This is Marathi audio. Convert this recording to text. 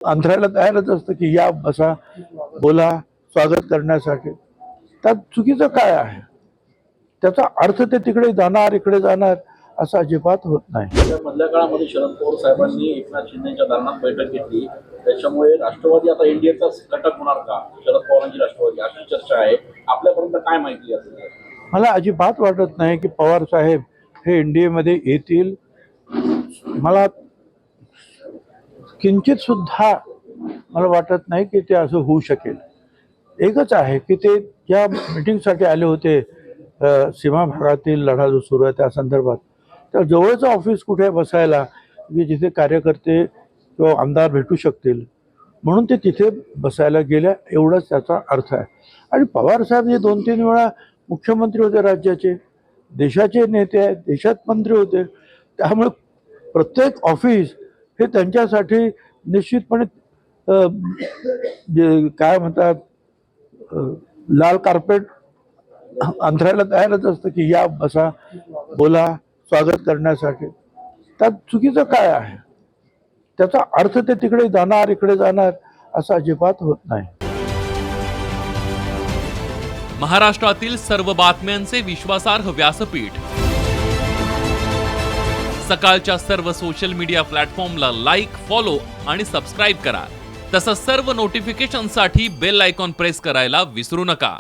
अंतरायला तयारच असतं की या बसा बोला स्वागत करण्यासाठी. त्यात चुकीचं काय आहे? त्याचा अर्थ ते तिकडे जाणार इकडे जाणार असं अजिबात होत नाही. मधल्या काळामध्ये शरद पवार साहेबांनी एकनाथ शिंदेच्या दालनात बैठक घेतली, त्याच्यामुळे राष्ट्रवादी आता एनडीएचाच घटक होणार का? शरद पवारांची राष्ट्रवादी अशी चर्चा आहे. आपल्यापर्यंत काय माहिती असेल? मला अजिबात वाटत नाही की पवार साहेब हे एनडीए मध्ये येतील. मला किंचित सुद्धा मला वाटत नाही की ते असं होऊ शकेल. एकच आहे की ते या मीटिंगसाठी आले होते सीमा भागातील लढा जो सुरू आहे त्या संदर्भात. त्या जवळचं ऑफिस कुठे बसायला की जिथे कार्यकर्ते किंवा आमदार भेटू शकतील म्हणून ते तिथे बसायला गेल्या एवढाच त्याचा अर्थ आहे. आणि पवार साहेब हे 2-3 वेळा मुख्यमंत्री होते राज्याचे, देशाचे नेते आहेत, देशात मंत्री होते. त्यामुळे प्रत्येक ऑफिस हे त्यांच्यासाठी निश्चितपणे जे काय म्हणतात लाल कार्पेट अंतरायला तयारच असतं की या बसा बोला स्वागत करण्यासाठी. त्यात चुकीचं काय आहे? त्याचा अर्थ ते तिकडे जाणार इकडे जाणार असं अजिबात होत नाही. महाराष्ट्रातील सर्व बातम्यांचे विश्वासार्ह व्यासपीठ सकाळच्या सर्व सोशल मीडिया प्लॅटफॉर्मला लाईक, फॉलो आणि सबस्क्राईब करा. तसंच सर्व नोटिफिकेशनसाठी बेल आयकॉन प्रेस करायला विसरू नका.